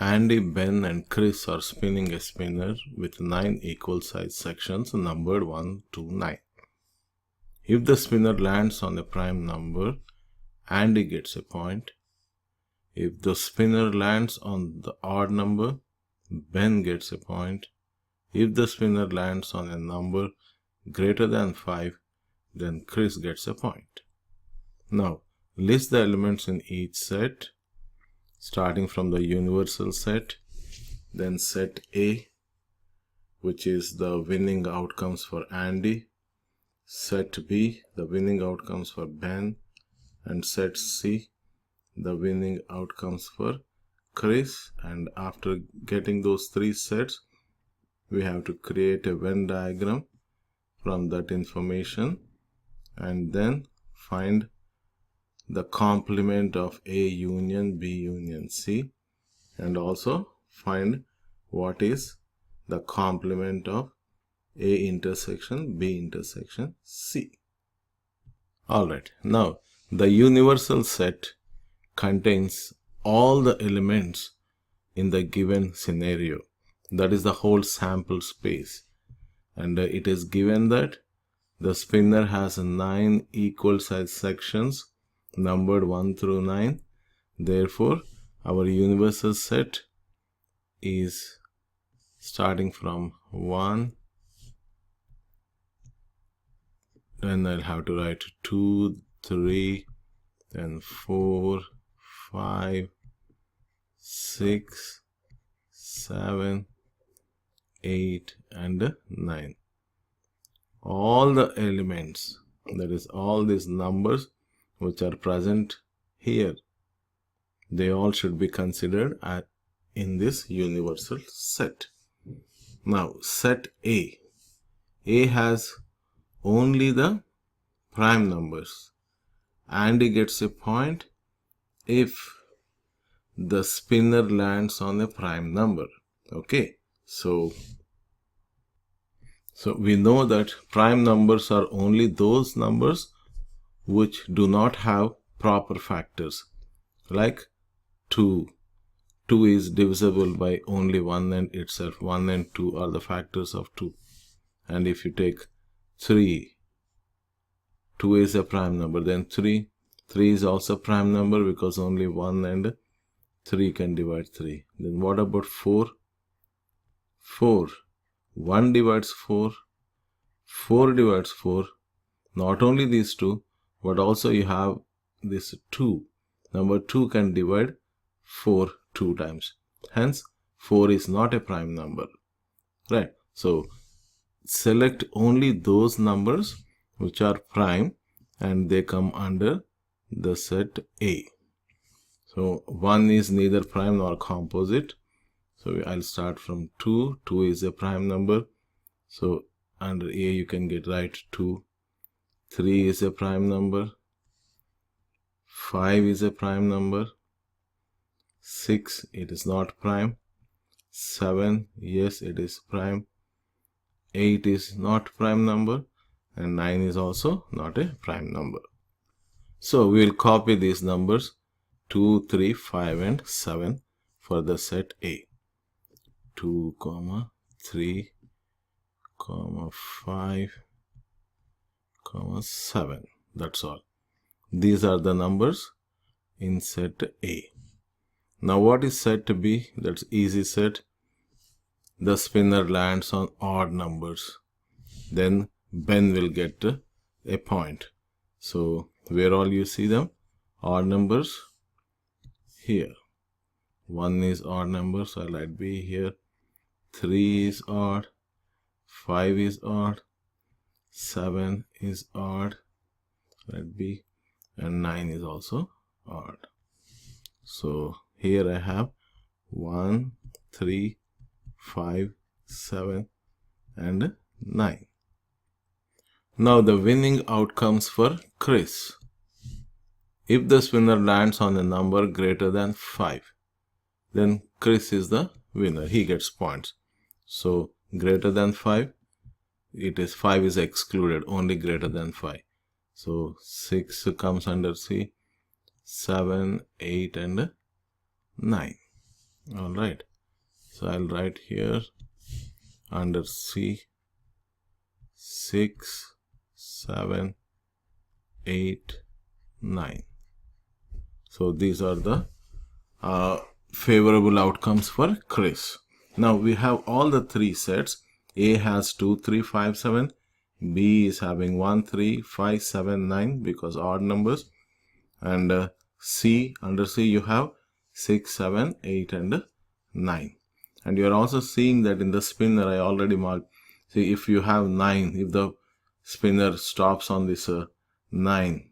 Andy, Ben, and Chris are spinning a spinner with 9 equal size sections numbered 1 to 9. If the spinner lands on a prime number, Andy gets a point. If the spinner lands on the odd number, Ben gets a point. If the spinner lands on a number greater than 5, then Chris gets a point. Now, list the elements in each set, starting from the universal set, then set A, which is the winning outcomes for Andy, set B, the winning outcomes for Ben, and set C, the winning outcomes for Chris. And after getting those three sets, we have to create a Venn diagram from that information and then find the complement of A union B union C, and also find what is the complement of A intersection B intersection C. Alright, now the universal set contains all the elements in the given scenario. That is the whole sample space. And it is given that the spinner has 9 equal size sections numbered 1 through 9. Therefore, our universal set is starting from 1. Then I'll have to write 2, 3, then 4, 5, 6, 7, 8, and 9. All the elements, that is all these numbers which are present here, they all should be considered in this universal set. Now, set A. A has only the prime numbers. Andy gets a point if the spinner lands on a prime number. Okay, so we know that prime numbers are only those numbers which do not have proper factors, like 2. 2 is divisible by only 1 and itself. 1 and 2 are the factors of 2. And if you take 3, 2 is a prime number, then 3 is also a prime number because only 1 and 3 can divide 3. Then what about 4? 4. 1 divides 4. 4 divides 4. Not only these two, but also you have this 2. Number 2 can divide 4 2 times. Hence, 4 is not a prime number. Right? So, select only those numbers which are prime and they come under the set A. So, 1 is neither prime nor composite. So, I'll start from 2. 2 is a prime number. So, under A you can get right 2. 3 is a prime number. 5 is a prime number. 6, it is not prime. 7, yes, it is prime. 8 is not prime number. And 9 is also not a prime number. So, we will copy these numbers 2, 3, 5, and 7 for the set A. 2, 3, 5, 7. That's all. These are the numbers in set A. Now what is set B? That's easy set. The spinner lands on odd numbers. Then Ben will get a point. So where all you see them? Odd numbers here. 1 is odd number, so I'll write B here. 3 is odd. 5 is odd. 7 is odd. Write B. And 9 is also odd. So here I have 1, 3, 5, 7, and 9. Now the winning outcomes for Chris. If the spinner lands on a number greater than 5, then Chris is the winner. He gets points. So greater than 5, it is 5 is excluded, only greater than 5. So 6 comes under C, 7, 8, and 9. All right. So I'll write here under C 6, 7, 8, 9. So these are the favorable outcomes for Chris. Now we have all the three sets. A has 2, 3, 5, 7. B is having 1, 3, 5, 7, 9 because odd numbers. And C, under C you have 6, 7, 8 and 9. And you are also seeing that in the spinner I already marked. See, if you have 9, if the spinner stops on this 9,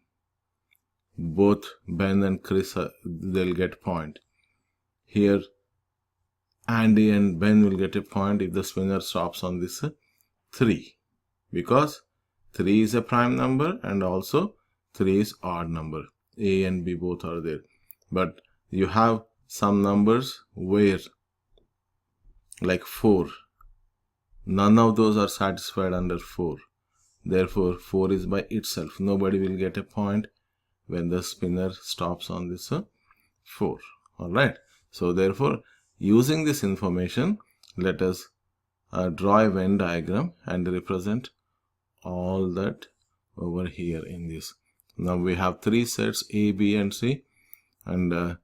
both Ben and Chris, they'll get point. Here, Andy and Ben will get a point if the spinner stops on this 3. Because 3 is a prime number and also 3 is odd number. A and B both are there. But you have some numbers where, like 4, none of those are satisfied under 4. Therefore, 4 is by itself. Nobody will get a point when the spinner stops on this 4. Alright. So, therefore, using this information, let us draw a Venn diagram and represent all that over here in this. Now, we have 3 sets A, B and C and a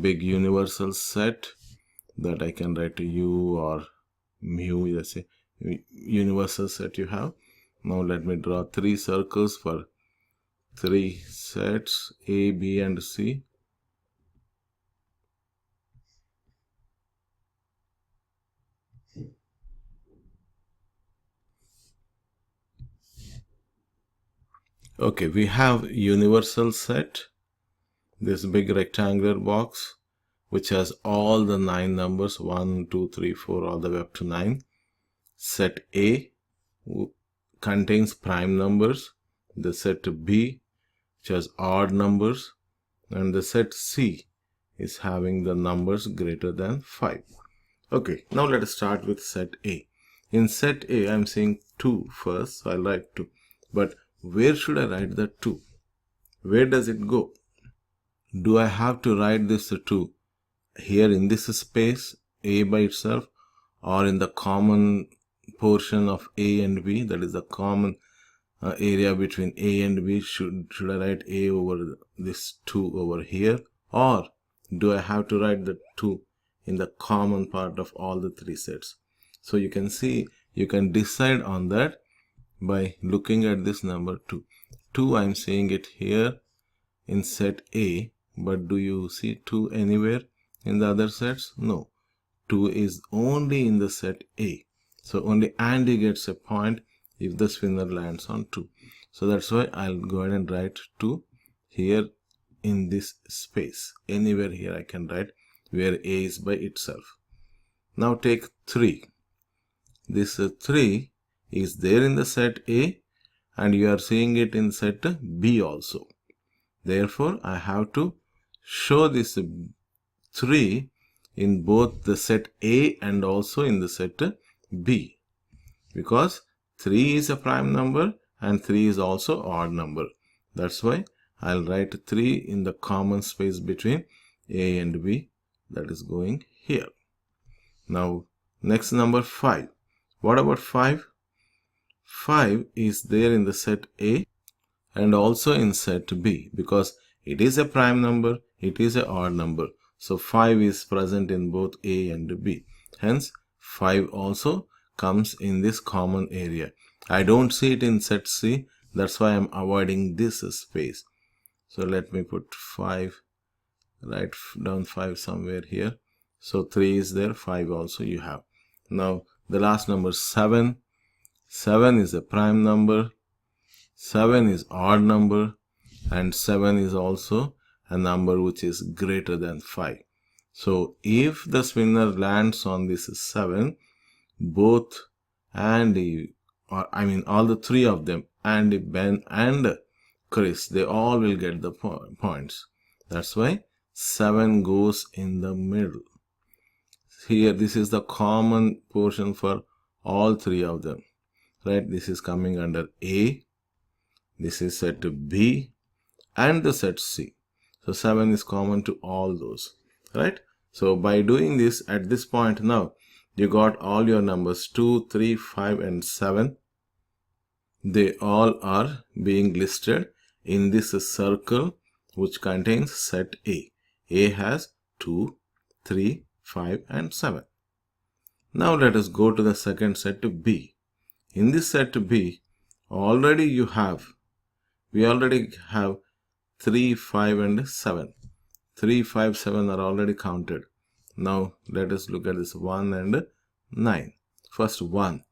big universal set that I can write to U or mu, let's say universal set you have. Now let me draw 3 circles for 3 sets A, B and C. Okay, we have universal set, this big rectangular box which has all the 9 numbers 1, 2, 3, 4 all the way up to 9. Set A contains prime numbers, the set B which has odd numbers, and the set C is having the numbers greater than 5. Okay, now let us start with set A. In set A, I am saying 2 first, so I'll write 2. But where should I write the 2? Where does it go? Do I have to write this 2 here in this space, A by itself, or in the common portion of A and B, that is the common area between A and B? Should I write A over this 2 over here, or do I have to write the 2 in the common part of all the 3 sets? So you can see, you can decide on that by looking at this number 2. 2, I'm saying it here in set A, but do you see 2 anywhere in the other sets? No. 2 is only in the set A. So only Andy gets a point if the spinner lands on 2. So that's why I'll go ahead and write 2 here in this space. Anywhere here I can write where A is by itself. Now take 3. This 3 is there in the set A and you are seeing it in set B also. Therefore, I have to show this 3 in both the set A and also in the set B, because 3 is a prime number and 3 is also odd number. That's why I'll write 3 in the common space between A and B, that is going here. Now next, number 5. What about 5? 5 is there in the set A and also in set B, because it is a prime number, it is an odd number. So 5 is present in both A and B. Hence 5 also comes in this common area. I don't see it in set C, that's why I'm avoiding this space. So let me put 5, write down 5 somewhere here. So 3 is there, 5 also you have. Now the last number 7. 7 is a prime number, 7 is odd number, and 7 is also a number which is greater than 5. So if the spinner lands on this 7, both Andy, or I mean all the 3 of them, Andy, Ben and Chris, they all will get the points. That's why 7 goes in the middle. Here this is the common portion for all 3 of them. Right, this is coming under A, this is set B and the set C. So 7 is common to all those. Right, So by doing this at this point now, you got all your numbers 2, 3, 5 and 7. They all are being listed in this circle which contains set A. A has 2, 3, 5 and 7. Now let us go to the second set B. In this set B, we already have 3, 5 and 7. 3, 5, 7 are already counted. Now let us look at this 1 and 9. First 1.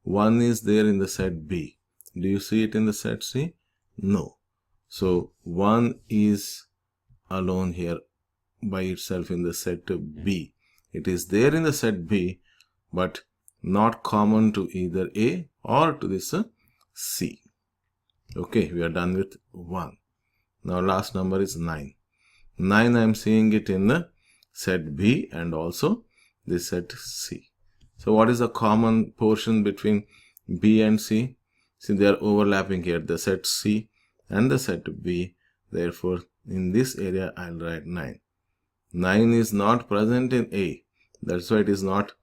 1 is there in the set B. Do you see it in the set C? No. So 1 is alone here by itself in the set B. It is there in the set B, but not common to either A or to this C. Okay, we are done with 1. Now last number is 9. 9 I am seeing it in the set B and also the set C. So what is the common portion between B and C? See, they are overlapping here, the set C and the set B. Therefore, in this area, I'll write 9. 9 is not present in A. That's why it is not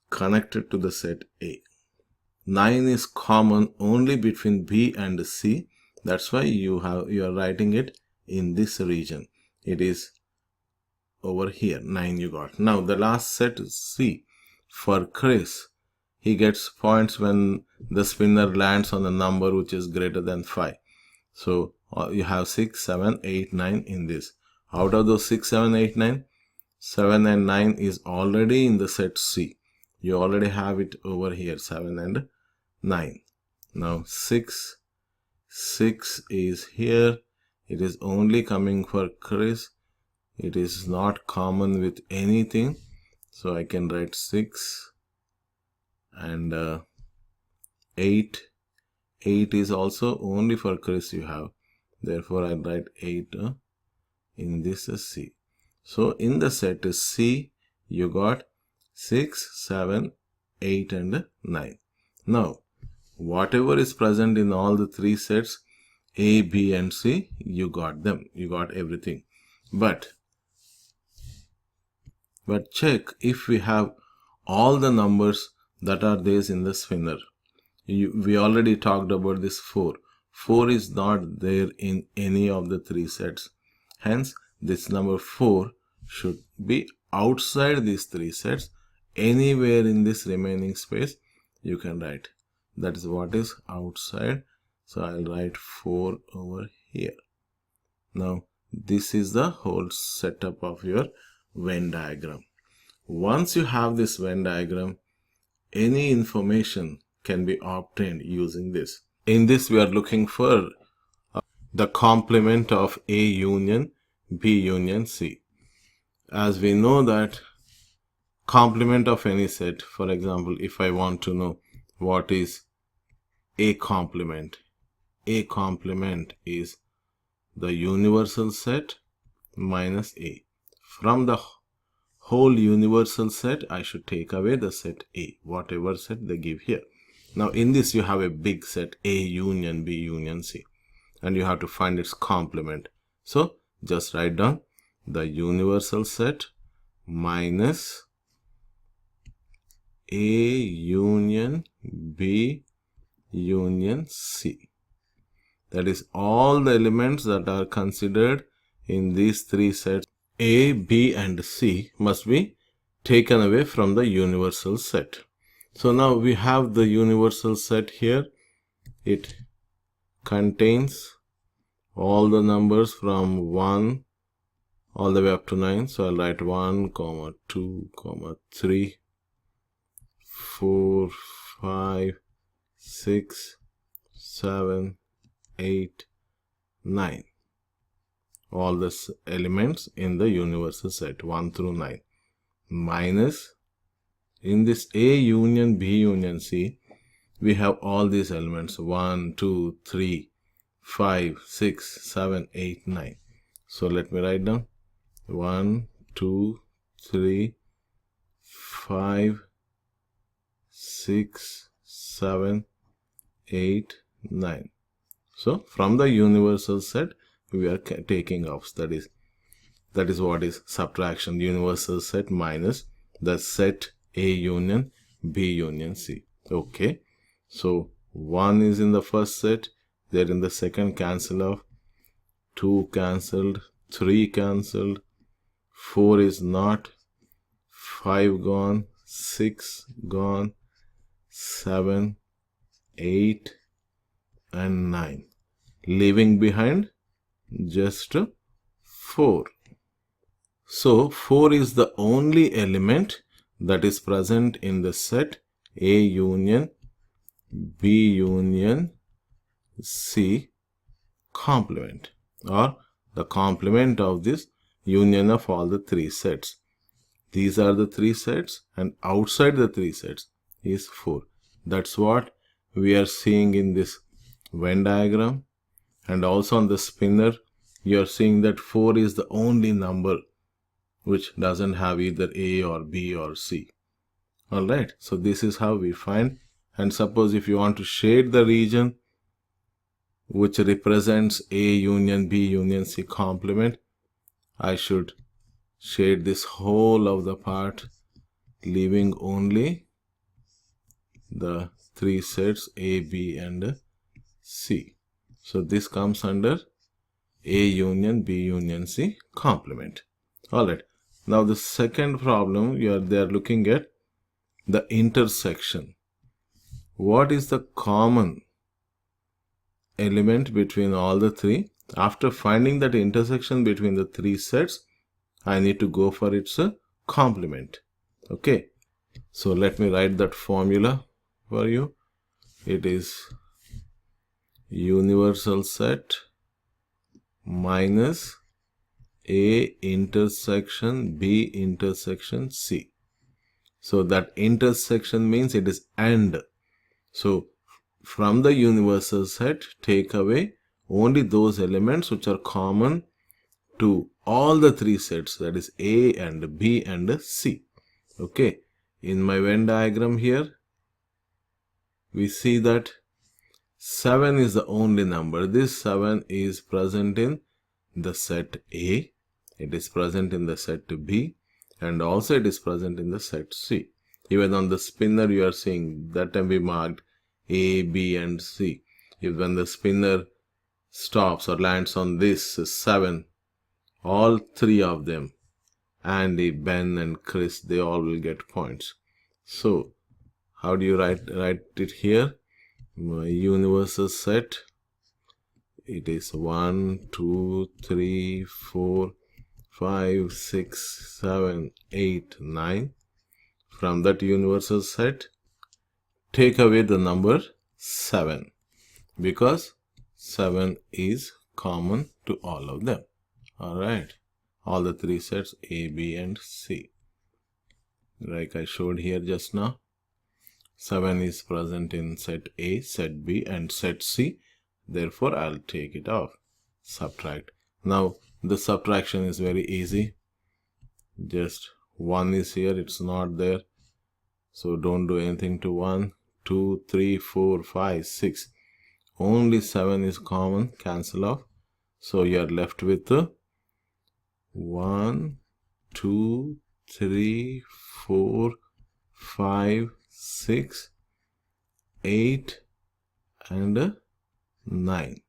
connected to the set A. 9 is common only between B and C. That's why you are writing it in this region. It is over here. 9 you got. Now the last set C for Chris. He gets points when the spinner lands on a number which is greater than 5. So you have 6, 7, 8, 9 in this. Out of those 6, 7, 8, 9, 7 and 9 is already in the set C. You already have it over here, 7 and 9. Now 6 is here. It is only coming for Chris. It is not common with anything. So I can write 6 and 8. 8 is also only for Chris you have. Therefore, I write 8 in this C. So in the set C, you got 6, 7, 8 and 9. Now, whatever is present in all the three sets, A, B and C, you got them. You got everything. But check if we have all the numbers that are there in the spinner. We already talked about this 4. 4 is not there in any of the three sets. Hence, this number 4 should be outside these three sets. Anywhere in this remaining space, you can write. That is what is outside. So I'll write 4 over here. Now, this is the whole setup of your Venn diagram. Once you have this Venn diagram, any information can be obtained using this. In this, we are looking for the complement of A union B union C. As we know that complement of any set, for example, if I want to know what is A complement is the universal set minus A. From the whole universal set, I should take away the set A, whatever set they give here. Now in this, you have a big set A union B union C, and you have to find its complement. So just write down the universal set minus A union B union C. That is all the elements that are considered in these three sets A, B and C must be taken away from the universal set. So now we have the universal set here. It contains all the numbers from 1 all the way up to 9. So I'll write 1, 2, 3, 4, 5, 6, 7, 8, 9. All the elements in the universal set 1 through 9 minus in this A union B union C, we have all these elements 1, 2, 3, 5, 6, 7, 8, 9. So let me write down 1, 2, 3, 5, 6, 7, 8, 9. So from the universal set, we are taking off. That is, That is what is subtraction. Universal set minus the set A union B union C. Okay. So 1 is in the first set. There in the second, cancel off. 2 cancelled. 3 cancelled. 4 is not. 5 gone. 6 gone. 7, 8 and 9. Leaving behind just 4. So 4 is the only element that is present in the set A union B union C complement, or the complement of this union of all the 3 sets. These are the 3 sets, and outside the 3 sets is 4. That's what we are seeing in this Venn diagram, and also on the spinner you are seeing that 4 is the only number which doesn't have either A or B or C. Alright, so this is how we find. And suppose if you want to shade the region which represents A union B union C complement, I should shade this whole of the part, leaving only the 3 sets A, B and C. So this comes under A union B union C complement. Alright, now the second problem they are looking at the intersection. What is the common element between all the 3? After finding that intersection between the 3 sets, I need to go for its complement. Okay, so let me write that formula for you. It is universal set minus A intersection B intersection C. So that intersection means it is AND. So from the universal set, take away only those elements which are common to all the 3 sets, that is A and B and C. Okay, in my Venn diagram here, we see that 7 is the only number. This 7 is present in the set A, it is present in the set B, and also it is present in the set C. Even on the spinner you are seeing that can be marked A, B and C. If when the spinner stops or lands on this 7, all 3 of them, Andy, Ben and Chris, they all will get points. So how do you write it here? My universal set, it is 1, 2, 3, 4, 5, 6, 7, 8, 9. From that universal set, take away the number 7, because 7 is common to all of them. Alright, all the 3 sets A, B and C. Like I showed here just now, 7 is present in set A, set B and set C. Therefore, I'll take it off. Subtract. Now, the subtraction is very easy. Just 1 is here, it's not there. So don't do anything to 1, 2, 3, 4, 5, 6. Only 7 is common, cancel off. So you are left with 1, 2, 3, 4, 5, 6, 8 and 9.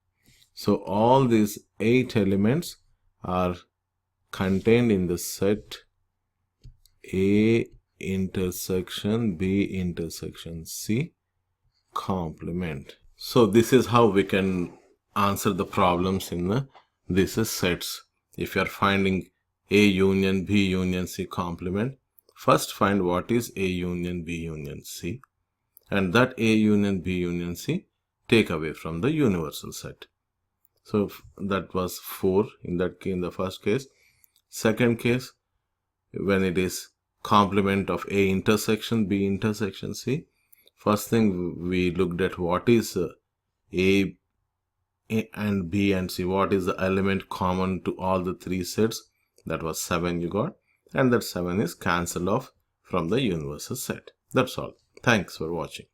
So all these 8 elements are contained in the set A intersection B intersection C complement. So this is how we can answer the problems in these sets. If you are finding A union B union C complement, first find what is A union B union C, and that A union B union C take away from the universal set. So that was 4 in the first case. Second case, when it is complement of A intersection B intersection C, first thing we looked at what is A and B and C, what is the element common to all the 3 sets. That was 7 you got, and that 7 is cancelled off from the universal set. That's all. Thanks for watching.